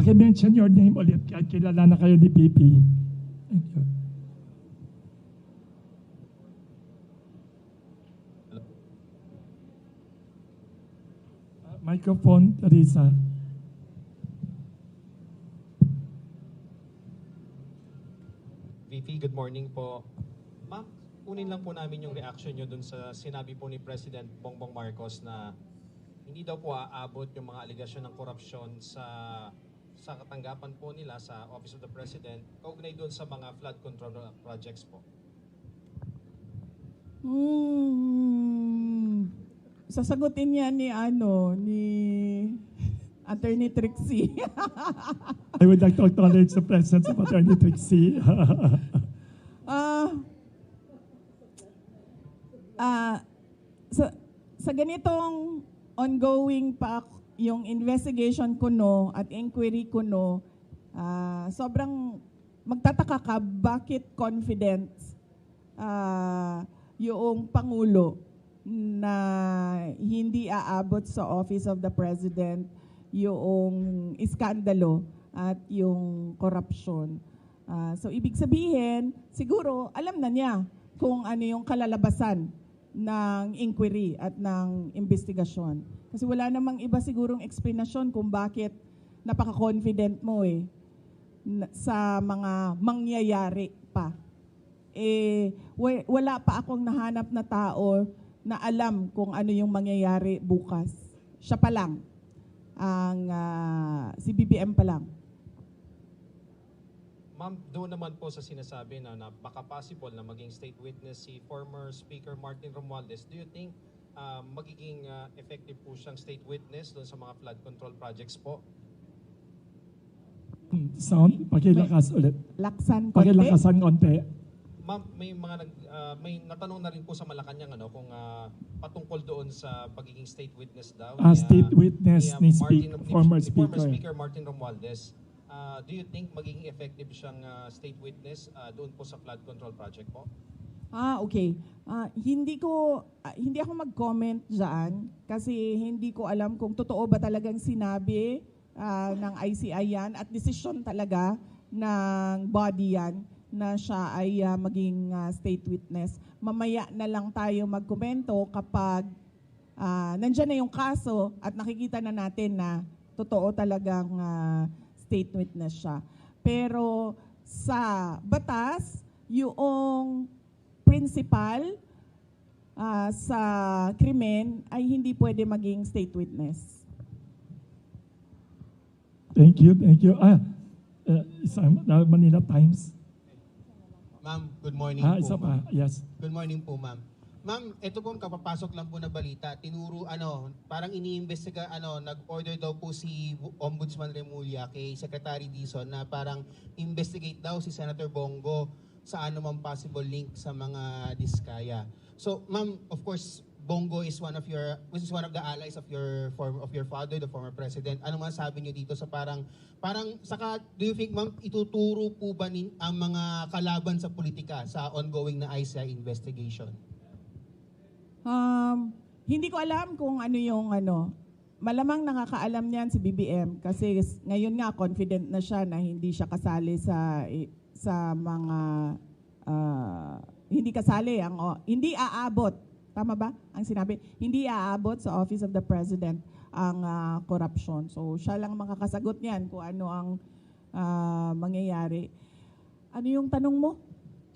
Paki-mention your name ulit. Kilala na kayo ni PP. Thank you. Microphone, Teresa. VP, good morning po. Ma'am, kunin lang po namin yung reaction nyo dun sa sinabi po ni President Bongbong Marcos na hindi daw po aabot yung mga aligasyon ng korupsyon sa katanggapan po nila sa Office of the President kaugnay dun sa mga flood control projects po. Sasagutin niya ni Attorney Trixie. I would like to acknowledge the presence of Attorney Trixie. Sa ganitong ongoing pa yung investigation kuno at inquiry kuno, sobrang magtataka ka bakit confident yung Pangulo na hindi aabot sa Office of the President yung iskandalo at yung korupsyon. So ibig sabihin, siguro alam na niya kung ano yung kalalabasan ng inquiry at ng investigasyon. Kasi wala namang iba sigurong explanation kung bakit napaka-confident mo sa mga mangyayari pa. Wala pa akong nahanap na tao na alam kung ano yung mangyayari bukas. Siya pa lang. Si BBM pa lang. Ma'am, doon naman po sa sinasabi na baka possible na maging state witness si former Speaker Martin Romualdez, do you think magiging effective po siyang state witness doon sa mga flood control projects po? Sound, pakilakas ulit. Laksan konti. Pakilakasan konti. Ma'am, may natanong na rin po sa Malacanang kung patungkol doon sa pagiging state witness daw. State witness ni former Speaker Martin Romualdez. Do you think magiging effective siyang state witness doon po sa flood control project po? Okay. Hindi ako mag-comment diyan kasi hindi ko alam kung totoo ba talagang sinabi ng ICI yan at desisyon talaga ng body yan na siya ay maging state witness. Mamaya na lang tayo magkomento kapag nandyan na yung kaso at nakikita na natin na totoo talagang state witness siya. Pero sa batas, yung principal sa krimen ay hindi pwede maging state witness. Thank you. Manila Times. Ma'am, good morning Isa po. pa, yes. Good morning po, ma'am. Ma'am, ito pong kapapasok lang po na balita. Parang iniimbestiga, nag-order daw po si Ombudsman Remulla kay Secretary Dizon na parang investigate daw si Senator Bongo sa anumang possible link sa mga diskaya. So, ma'am, of course, Bongo is one of the allies of your father, the former president. Ano man sabi niyo dito sa saka do you think, ma'am, ituturo po ba ang mga kalaban sa politika sa ongoing na ICI investigation? Hindi ko alam kung ano yung malamang nakakaalam niyan si BBM kasi ngayon nga confident na siya na hindi siya kasali sa mga hindi aabot. Tama ba ang sinabi? Hindi aabot sa Office of the President ang corruption. So siya lang makakasagot niyan kung ano ang mangyayari. Ano yung tanong mo?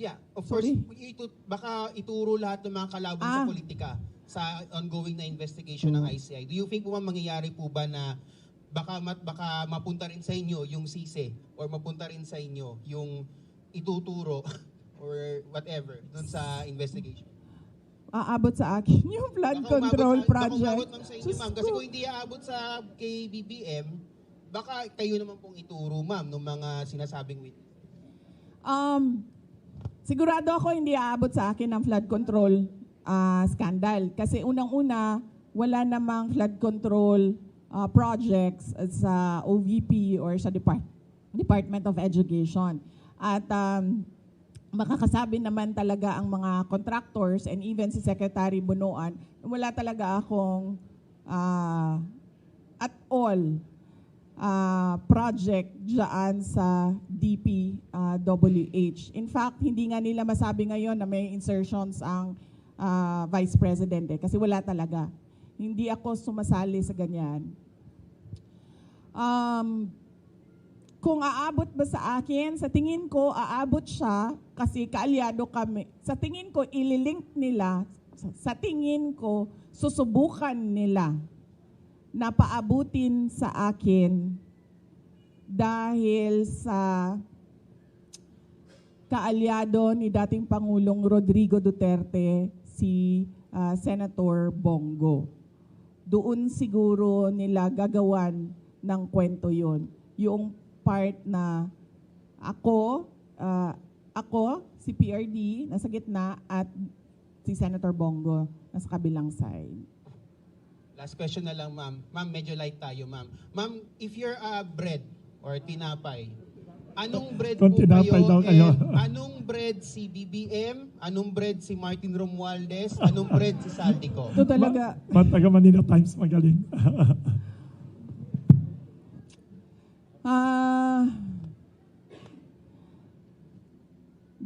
Yeah, of Sorry? course, baka ituro lahat ng mga kalaban sa politika sa ongoing na investigation ng ICI. Do you think po mangyayari po ba na baka mapunta rin sa inyo yung sise or mapunta rin sa inyo yung ituturo or whatever dun sa investigation? Aabot sa akin yung flood control project. Baka umabot, ma'am, sa inyo, ma'am. Kasi kung hindi aabot sa kay BBM, baka kayo naman pong ituro, ma'am, ng mga sinasabing witness. Sigurado ako hindi aabot sa akin ang flood control scandal. Kasi unang-una, wala namang flood control projects sa OVP or sa Department of Education. At makakasabi naman talaga ang mga contractors and even si Secretary Bunuan, wala talaga akong at all project dyan sa DPWH. In fact, hindi nga nila masabi ngayon na may insertions ang Vice President kasi wala talaga. Hindi ako sumasali sa ganyan. Kung aabot ba sa akin, sa tingin ko aabot siya kasi kaalyado kami. Sa tingin ko ililink nila, sa tingin ko susubukan nila na paabutin sa akin dahil sa kaalyado ni dating Pangulong Rodrigo Duterte, si Senator Bongo. Doon siguro nila gagawan ng kwento yon. Yung part na ako, si PRD, nasa gitna, at si Senator Bongo, nasa kabilang side. Last question na lang, ma'am. Ma'am, medyo light tayo, ma'am. Ma'am, if you're bread or tinapay, anong bread po Tinapay daw kayo. Anong bread si BBM? Anong bread si Martin Romualdez? Anong bread si Saldico? Ito talaga, Taga Manila Times magaling.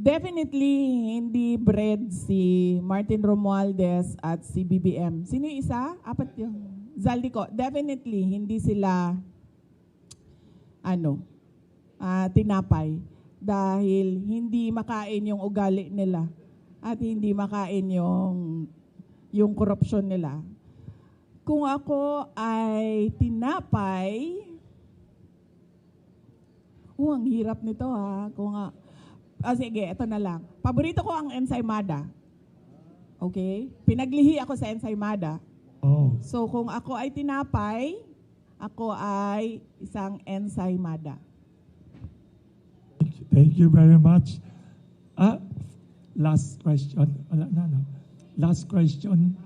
definitely hindi bread si Martin Romualdez at si BBM. Sino yung isa? Apat yung Zaldico. Definitely hindi sila tinapay dahil hindi makain yung ugali nila at hindi makain yung korupsyon nila. Kung ako ay tinapay, ang hirap nito ha. Sige, ito na lang. Paborito ko ang ensaymada. Okay? Pinaglihi ako sa ensaymada. Oh. So kung ako ay tinapay, ako ay isang ensaymada. Thank you very much. Last question. Last question.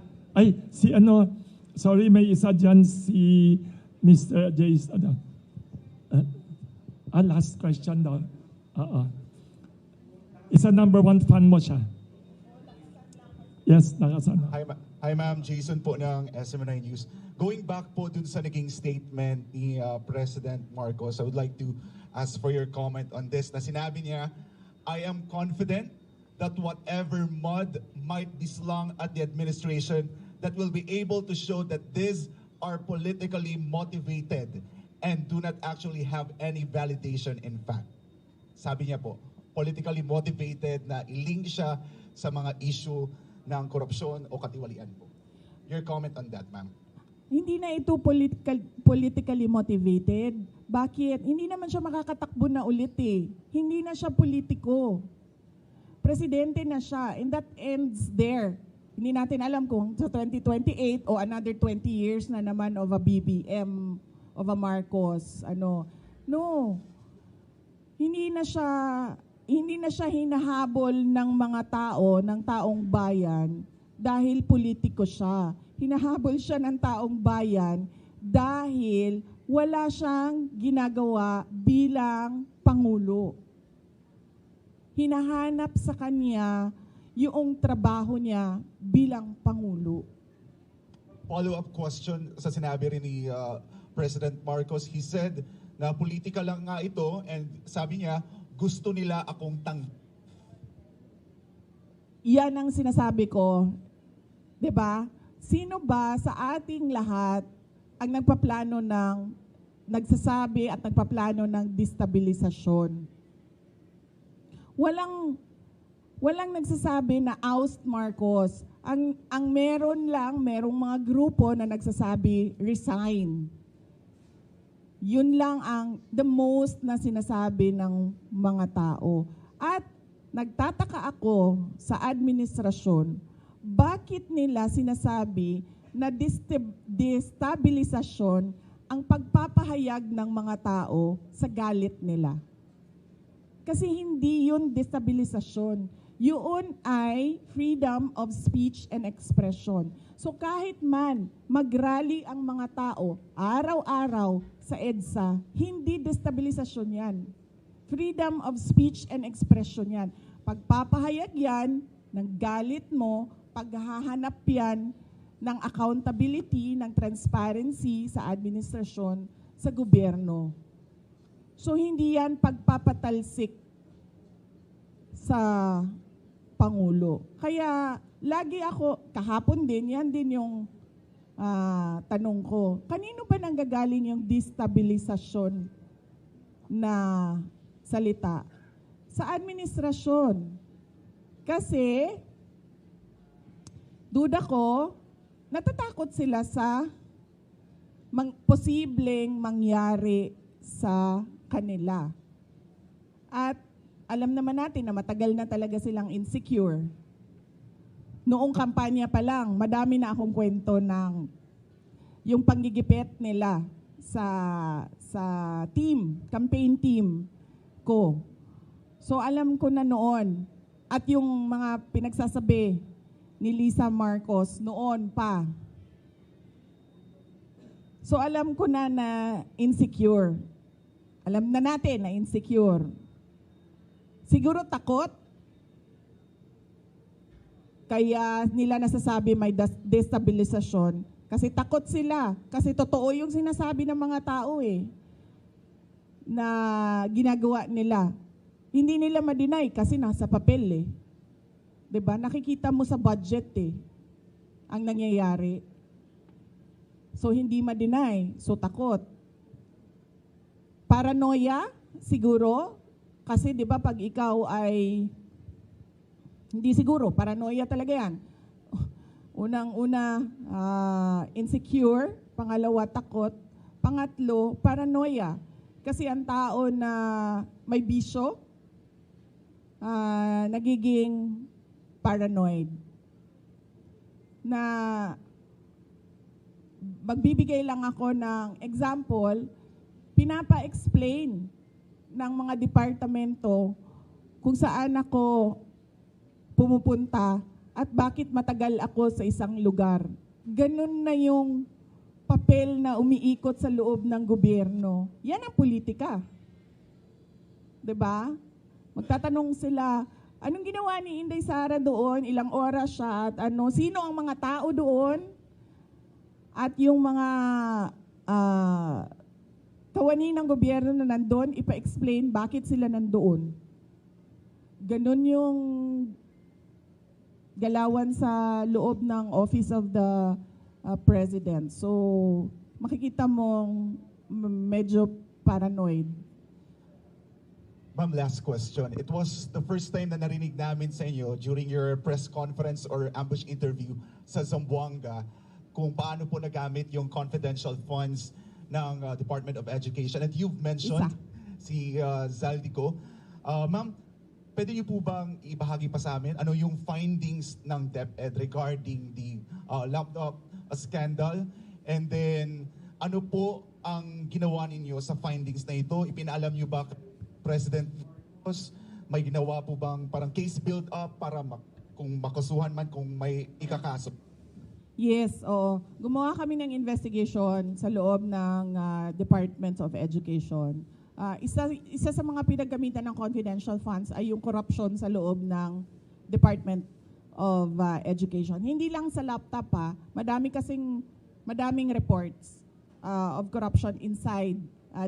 Sorry, may isa dyan si Mr. Jace. Last question daw. Isa number 1 fan mo siya. Yes, nakasana. Hi ma'am, Jason po ng SMNI News. Going back po dun sa naging statement ni President Marcos, I would like to ask for your comment on this. Na sinabi niya, I am confident that whatever mud might be slung at the administration, that will be able to show that these are politically motivated and do not actually have any validation in fact. Sabi niya po, politically motivated na i-link siya sa mga issue ng korupsyon o katiwalian po. Your comment on that, ma'am? Hindi na ito politically motivated. Bakit? Hindi naman siya makakatakbo na ulit eh. Hindi na siya politiko. Presidente na siya. And that ends there. Hindi natin alam kung sa 2028 o another 20 years na naman of a BBM, of a Marcos. No. Hindi na siya hinahabol ng mga tao, ng taong bayan dahil politiko siya. Hinahabol siya ng taong bayan dahil wala siyang ginagawa bilang Pangulo. Hinahanap sa kanya yung trabaho niya bilang Pangulo. Follow-up question sa sinabi rin ni President Marcos. He said na politika lang nga ito and sabi niya, gusto nila akong Yan ang sinasabi ko. 'Di ba? Sino ba sa ating lahat ang nagsasabi at nagpaplano ng destabilisasyon? Walang nagsasabi na oust Marcos. Ang merong mga grupo na nagsasabi resign. Yun lang ang the most na sinasabi ng mga tao. At nagtataka ako sa administrasyon, bakit nila sinasabi na destabilisasyon ang pagpapahayag ng mga tao sa galit nila? Kasi hindi yun destabilisasyon. Yun ay freedom of speech and expression. So kahit man mag-rally ang mga tao araw-araw sa EDSA, hindi destabilisasyon yan. Freedom of speech and expression yan. Pagpapahayag yan ng galit mo, paghahanap yan ng accountability, ng transparency sa administrasyon. sa gobyerno. So hindi yan pagpapatalsik sa Pangulo. Kaya lagi ako, kahapon din, yan din yung tanong ko. Kanino ba nanggagaling yung destabilisasyon na salita? Sa administrasyon. Kasi, duda ko, natatakot sila sa posibleng mangyari sa kanila. At alam naman natin na matagal na talaga silang insecure. Noong kampanya pa lang, madami na akong kwento ng yung panggigipit nila sa campaign team ko. So alam ko na noon, at yung mga pinagsasabi ni Lisa Marcos noon pa. So alam ko na insecure. Alam na natin na insecure. Siguro takot. Kaya nila nasasabi may destabilisasyon. Kasi takot sila. Kasi totoo yung sinasabi ng mga tao na ginagawa nila. Hindi nila ma-deny kasi nasa papel 'Di ba? Nakikita mo sa budget ang nangyayari. So hindi ma-deny. So takot. Paranoia siguro. Kasi 'di ba pag ikaw ay hindi siguro, paranoia talaga yan. Unang-una, insecure. Pangalawa, takot. Pangatlo, paranoia. Kasi ang tao na may bisyo, nagiging paranoid. Na magbibigay lang ako ng example, pinapa-explain ng mga departamento kung saan ako pumupunta at bakit matagal ako sa isang lugar. Ganun na yung papel na umiikot sa loob ng gobyerno. Yan ang politika. 'Di ba? Magtatanong sila, anong ginawa ni Inday Sara doon? Ilang oras siya? At sino ang mga tao doon? At yung mga kawani ng gobyerno na nandoon, ipa-explain bakit sila nandoon. Ganun yung galawan sa loob ng Office of the President. So, makikita mong medyo paranoid. Ma'am, last question. It was the first time na narinig namin sa inyo during your press conference or ambush interview sa Zamboanga kung paano po nagamit yung confidential funds ng Department of Education. And you've mentioned si Zaldico. Ma'am, pwede niyo po bang ibahagi pa sa amin ano yung findings ng DepEd regarding the laptop scandal? And then, ano po ang ginawa ninyo sa findings na ito? Ipinaalam niyo ba President Marcos? May ginawa po bang parang case build-up para kung makasuhan man kung may ikakaso? Yes, oo. Gumawa kami ng investigation sa loob ng Department of Education. Isa sa mga pinagamitan ng confidential funds ay yung corruption sa loob ng Department of Education. Hindi lang sa laptop madaming reports of corruption inside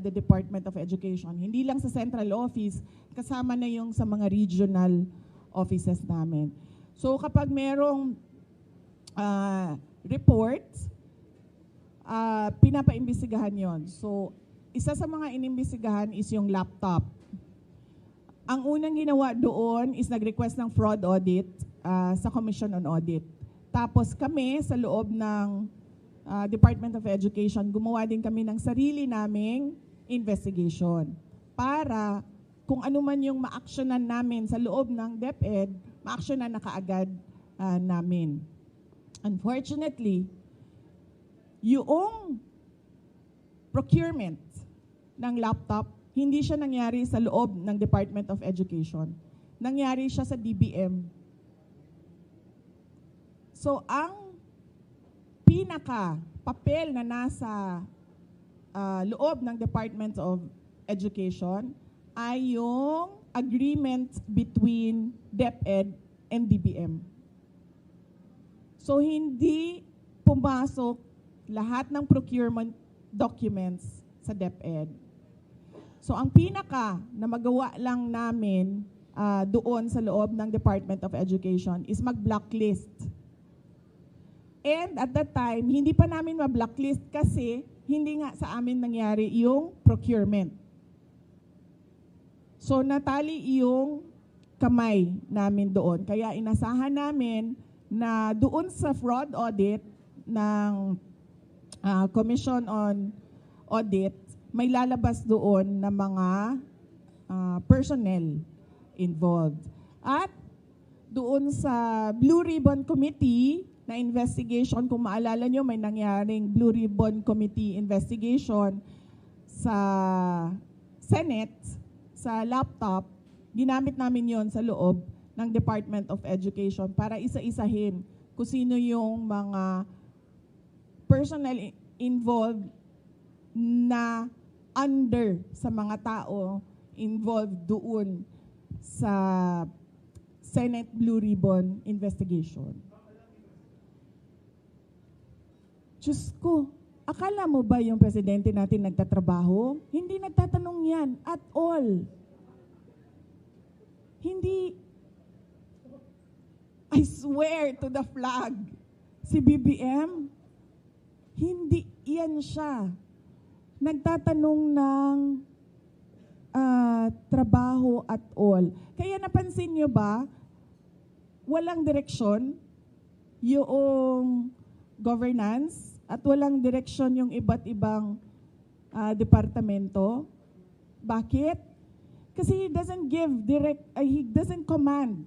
the Department of Education. Hindi lang sa central office, kasama na yung sa mga regional offices namin. So kapag merong reports, pinapaimbestigahan yon. So isa sa mga inimbestigahan is yung laptop. Ang unang ginawa doon is nag-request ng fraud audit sa Commission on Audit. Tapos kami sa loob ng Department of Education, gumawa din kami ng sarili naming investigation para kung ano man yung ma-actionan namin sa loob ng DepEd, ma-actionan na kaagad namin. Unfortunately, yung procurement ng laptop, hindi siya nangyari sa loob ng Department of Education. Nangyari siya sa DBM. So, ang pinaka-papel na nasa loob ng Department of Education ay yung agreement between DepEd and DBM. So, hindi pumasok lahat ng procurement documents sa DepEd. So ang pinaka na magawa lang namin doon sa loob ng Department of Education is mag-blacklist. And at that time, hindi pa namin ma-blacklist kasi hindi nga sa amin nangyari yung procurement. So natali yung kamay namin doon. Kaya inasahan namin na doon sa fraud audit ng Commission on Audit, may lalabas doon na mga personnel involved. At doon sa Blue Ribbon Committee na investigation, kung maalala nyo, may nangyaring Blue Ribbon Committee investigation sa Senate, sa laptop, ginamit namin yon sa loob ng Department of Education para isa-isahin kung sino yung mga personnel involved na under sa mga tao involved doon sa Senate Blue Ribbon investigation. Diyos ko, akala mo ba yung presidente natin nagtatrabaho? Hindi nagtatanong yan at all. Hindi, I swear to the flag, si BBM, hindi yan siya nagtatanong ng trabaho at all. Kaya napansin nyo ba, walang direksyon yung governance at walang direksyon yung iba't ibang departamento. Bakit? Kasi he doesn't give direct, he doesn't command.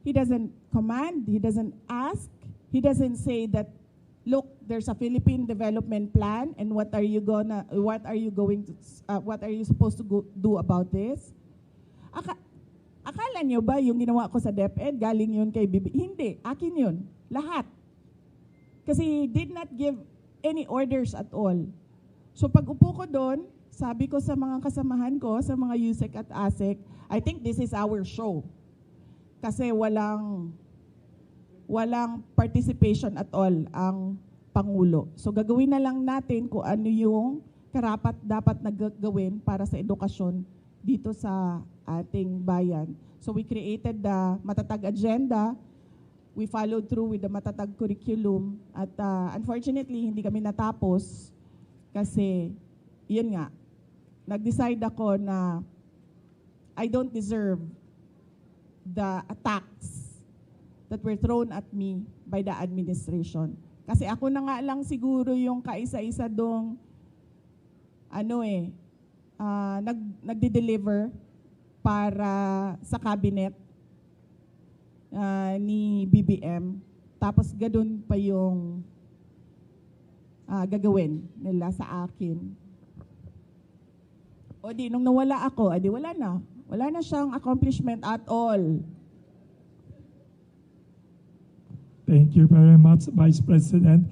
He doesn't command, he doesn't ask, he doesn't say that, look, there's a Philippine development plan, and what are you supposed to do about this? Akala nyo ba yung ginawa ko sa DepEd, galing yun kay Bibi? Hindi, akin yun. Lahat. Kasi he did not give any orders at all. So pag upo ko doon, sabi ko sa mga kasamahan ko, sa mga USEC at ASEC, I think this is our show. Kasi walang participation at all ang Pangulo. So gagawin na lang natin kung ano yung karapat dapat na gawin para sa edukasyon dito sa ating bayan. So we created the Matatag Agenda. We followed through with the Matatag Curriculum. At unfortunately, hindi kami natapos kasi, yun nga, nag-decide ako na I don't deserve the attacks that were thrown at me by the administration. Kasi ako na nga lang siguro yung kaisa-isa dong nagde-deliver para sa cabinet ni BBM. Tapos ganun pa yung gagawin nila sa akin. O di, nung nawala ako, edi wala na. Wala na siyang accomplishment at all. Thank you very much, Vice President.